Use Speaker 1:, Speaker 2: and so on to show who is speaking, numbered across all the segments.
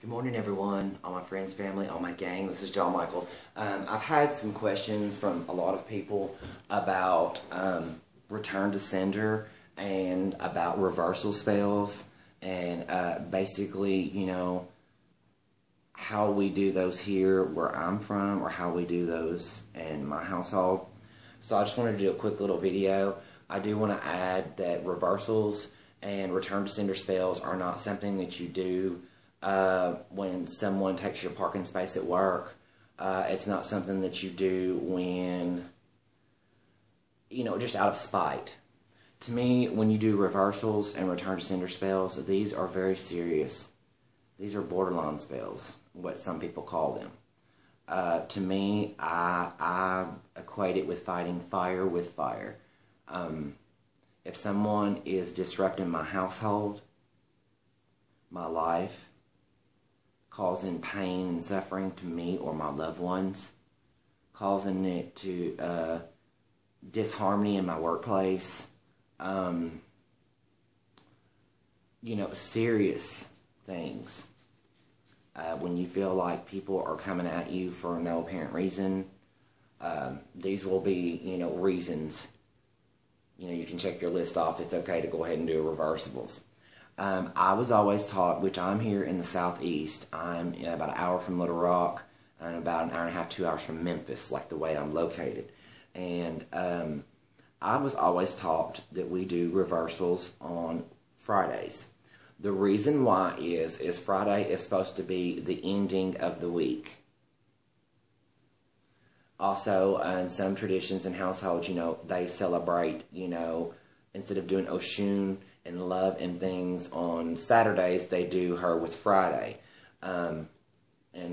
Speaker 1: Good morning, everyone, all my friends, family, all my gang. This is John Michael. I've had some questions from a lot of people about return to sender and about reversal spells and basically, you know, how we do those here where I'm from or how we do those in my household. So I just wanted to do a quick little video. I do want to add that reversals and return to sender spells are not something that you do when someone takes your parking space at work. It's not something that you do when, you know, just out of spite. To me, when you do reversals and return to sender spells, these are very serious. These are borderline spells, what some people call them. To me, I equate it with fighting fire with fire. If someone is disrupting my household, my life, causing pain and suffering to me or my loved ones, causing it to disharmony in my workplace, you know, serious things. When you feel like people are coming at you for no apparent reason, these will be, you know, reasons. You know, you can check your list off. It's okay to go ahead and do reversibles. I was always taught, which I'm here in the southeast. I'm about an hour from Little Rock and about an hour and a half, 2 hours from Memphis, like the way I'm located. And I was always taught that we do reversals on Fridays. The reason why is Friday is supposed to be the ending of the week. Also, in some traditions and households, you know, they celebrate, you know, instead of doing Oshun and love and things on Saturdays, they do her with Friday. And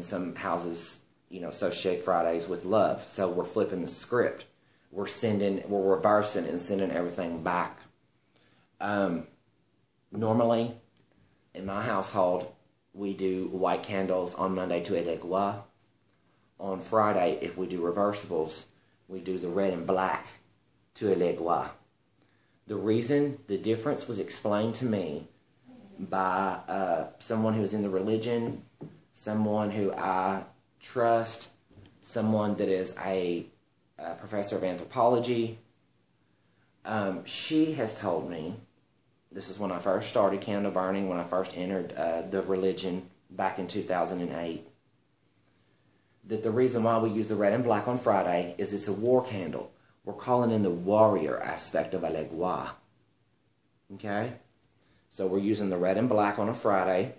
Speaker 1: some houses, you know, associate Fridays with love. So we're flipping the script. We're reversing and sending everything back. Normally, in my household, we do white candles on Monday to Elegua. On Friday, if we do reversibles, we do the red and black to Elegua. The reason, the difference was explained to me by someone who's in the religion, someone who I trust, someone that is a professor of anthropology. She has told me, this is when I first started candle burning, when I first entered the religion back in 2008, that the reason why we use the red and black on Friday is it's a war candle. We're calling in the warrior aspect of Elegua. Okay? So we're using the red and black on a Friday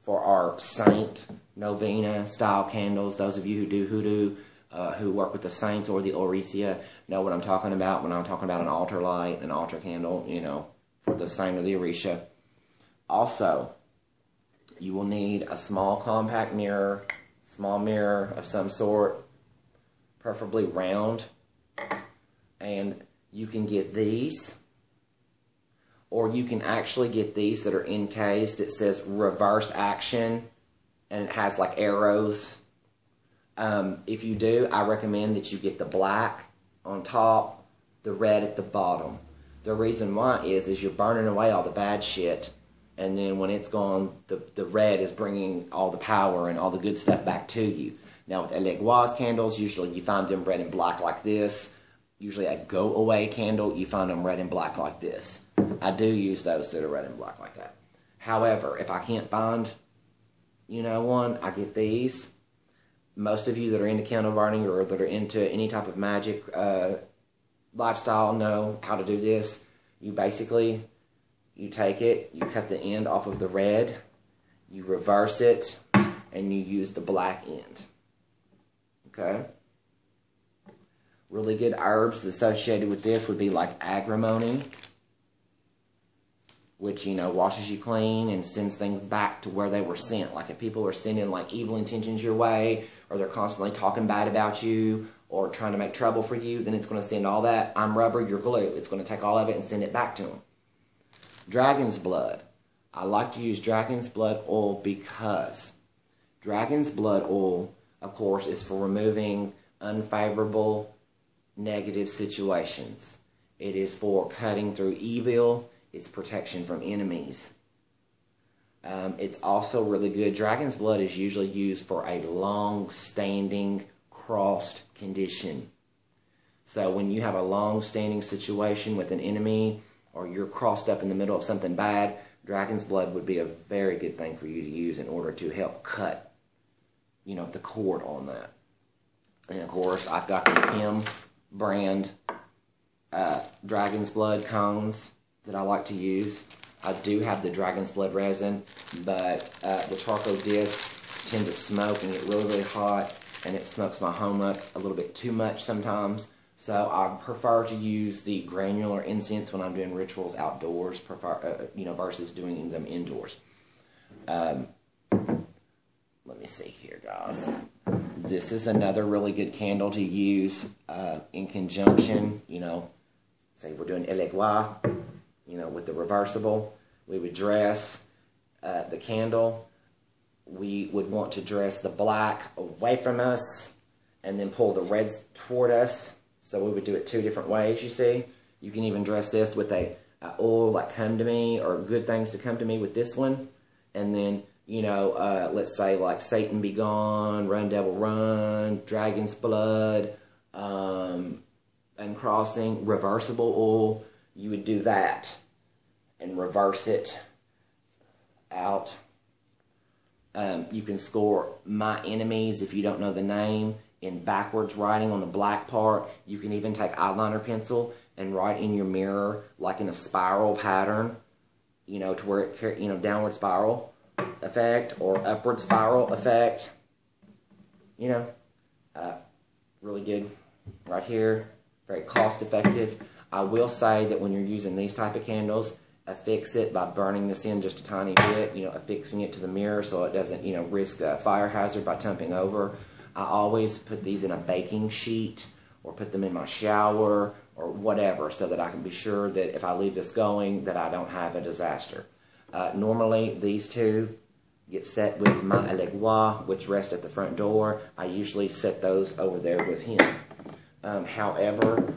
Speaker 1: for our saint novena style candles. Those of you who do hoodoo, who work with the saints or the Orisia, know what I'm talking about when I'm talking about an altar light, an altar candle, you know, for the saint or the Orisha. Also, you will need a small compact mirror, small mirror of some sort, preferably round. And you can get these, or you can actually get these that are encased that says reverse action, and it has like arrows. If you do, I recommend that you get the black on top, the red at the bottom. The reason why is you're burning away all the bad shit, and then when it's gone, the red is bringing all the power and all the good stuff back to you. Now with Elegua's candles, usually you find them red and black like this. Usually a go-away candle, you find them red and black like this. I do use those that are red and black like that. However, if I can't find, you know, one, I get these. Most of you that are into candle burning or that are into any type of magic lifestyle know how to do this. You basically, you take it, you cut the end off of the red, you reverse it, and you use the black end. Okay? Really good herbs associated with this would be like agrimony, which, you know, washes you clean and sends things back to where they were sent. Like if people are sending like evil intentions your way, or they're constantly talking bad about you, or trying to make trouble for you, then it's going to send all that. I'm rubber, you're glue. It's going to take all of it and send it back to them. Dragon's blood. I like to use dragon's blood oil because dragon's blood oil, of course, is for removing unfavorable negative situations. It is for cutting through evil. It's protection from enemies. It's also really good. Dragon's blood is usually used for a long-standing crossed condition. So when you have a long-standing situation with an enemy, or you're crossed up in the middle of something bad, dragon's blood would be a very good thing for you to use in order to help cut, the cord on that. And of course, I've got the Kim brand dragon's blood cones that I like to use. I do have the dragon's blood resin, but the charcoal discs tend to smoke and get really, really hot, and it smokes my home up a little bit too much sometimes. So I prefer to use the granular incense when I'm doing rituals outdoors, versus doing them indoors. Let me see here, guys. This is another really good candle to use in conjunction, say we're doing élégoire, with the reversible. We would dress the candle. We would want to dress the black away from us and then pull the reds toward us. So we would do it two different ways, you see. You can even dress this with a oil like come to me, or good things to come to me with this one. And then, let's say like Satan be gone, run devil run, dragon's blood, uncrossing, reversible oil. You would do that and reverse it out. You can score my enemies if you don't know the name in backwards writing on the black part. You can even take eyeliner pencil and write in your mirror like in a spiral pattern, to where it, downward spiral effect or upward spiral effect. Really good right here. Very cost effective. I will say that when you're using these type of candles, affix it by burning this in just a tiny bit, affixing it to the mirror so it doesn't, risk a fire hazard by tumping over. I always put these in a baking sheet or put them in my shower or whatever so that I can be sure that if I leave this going that I don't have a disaster. Normally these two get set with my élégoire, which rest at the front door. I usually set those over there with him. However,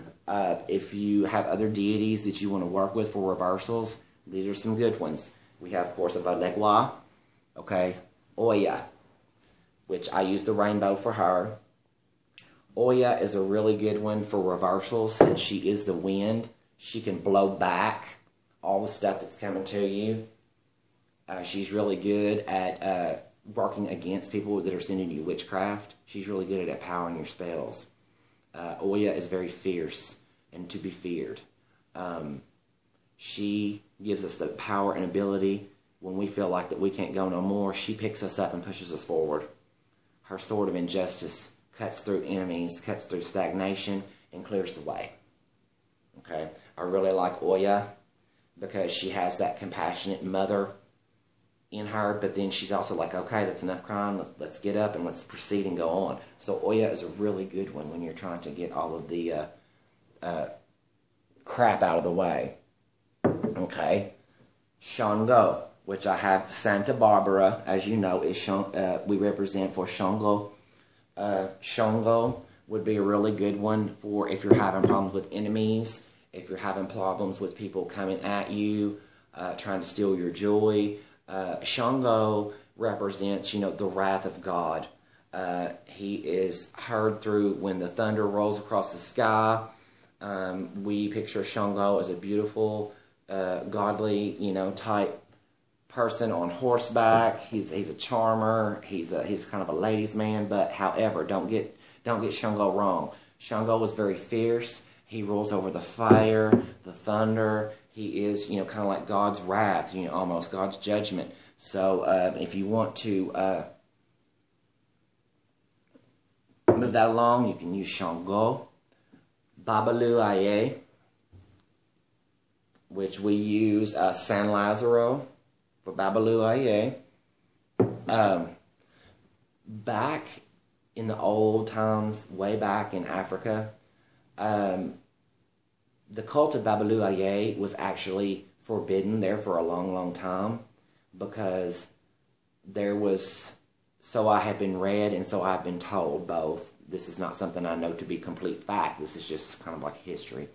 Speaker 1: if you have other deities that you want to work with for reversals, these are some good ones. We have, of course, of élégoire, Oya, which I use the rainbow for her. Oya is a really good one for reversals since she is the wind. She can blow back all the stuff that's coming to you. She's really good at working against people that are sending you witchcraft. She's really good at empowering your spells. Oya is very fierce and to be feared. She gives us the power and ability when we feel like that we can't go no more. She picks us up and pushes us forward. Her sword of injustice cuts through enemies, cuts through stagnation, and clears the way. Okay, I really like Oya because she has that compassionate mother in her, but then she's also like, okay, that's enough crying, let's get up and let's proceed and go on. So Oya is a really good one when you're trying to get all of the crap out of the way. Okay, Shango, which I have Santa Barbara, as you know, is we represent for Shango. Shango would be a really good one for if you're having problems with enemies, if you're having problems with people coming at you, trying to steal your joy. Shango represents, the wrath of God. He is heard through when the thunder rolls across the sky. We picture Shango as a beautiful, godly, type person on horseback. He's a charmer. He's kind of a ladies' man. But however, don't get Shango wrong. Shango is very fierce. He rules over the fire, the thunder. He is, kind of like God's wrath, almost God's judgment. So if you want to move that along, you can use Shango. Babalu Aye, which we use San Lazaro for Babalu Aye. Back in the old times, way back in Africa, the cult of Babalu Aye was actually forbidden there for a long, long time because there was, so I have been read and so I've been told both. This is not something I know to be complete fact. This is just kind of like history.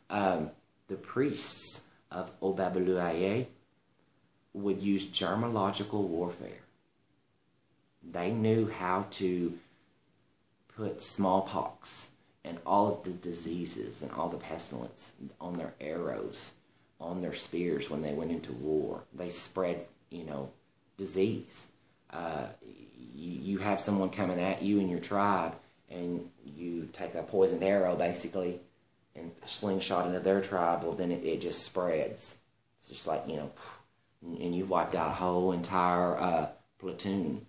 Speaker 1: The priests of Babalu Aye would use germological warfare. They knew how to put smallpox and all of the diseases and all the pestilence on their arrows, on their spears when they went into war. They spread, disease. You have someone coming at you in your tribe, and you take a poisoned arrow, basically, and slingshot into their tribe, well, then it just spreads. It's just like, and you've wiped out a whole entire platoon.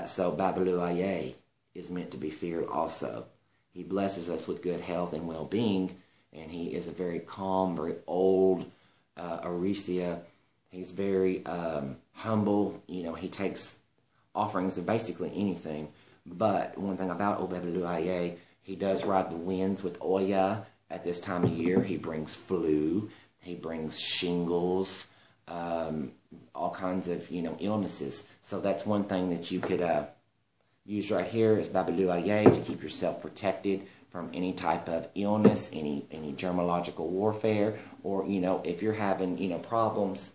Speaker 1: So Babalu Aye is meant to be feared also. He blesses us with good health and well-being, and he is a very calm, very old Arisia. He's very humble. He takes offerings of basically anything. But one thing about Babalu Aye, he does ride the winds with Oya at this time of year. He brings flu. He brings shingles, all kinds of, illnesses. So that's one thing that you could use right here is Babalu Aye to keep yourself protected from any type of illness, any germological warfare, or, if you're having, problems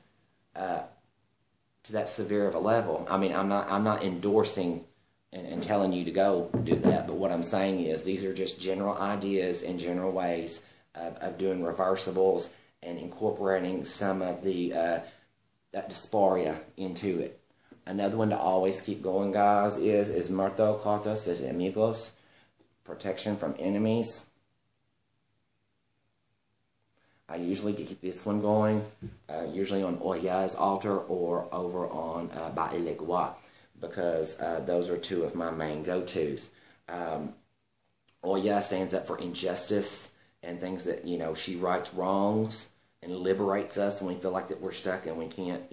Speaker 1: to that severe of a level. I mean, I'm not endorsing and telling you to go do that, but what I'm saying is these are just general ideas and general ways of doing reversibles and incorporating some of the that dysphoria into it. Another one to always keep going, guys, is Muerto Cortos de Amigos, protection from enemies. I usually keep this one going, usually on Oya's altar or over on Ba'ilegua, because those are two of my main go-tos. Oya stands up for injustice and things that, she rights wrongs and liberates us when we feel like that we're stuck and we can't,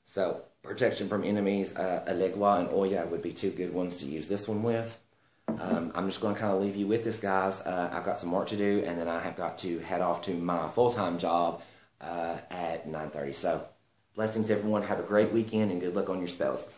Speaker 1: So, protection from enemies, Alegua and Oya would be two good ones to use this one with. I'm just going to kind of leave you with this, guys. I've got some work to do, and then I have got to head off to my full-time job at 9:30. So, blessings, everyone. Have a great weekend, and good luck on your spells.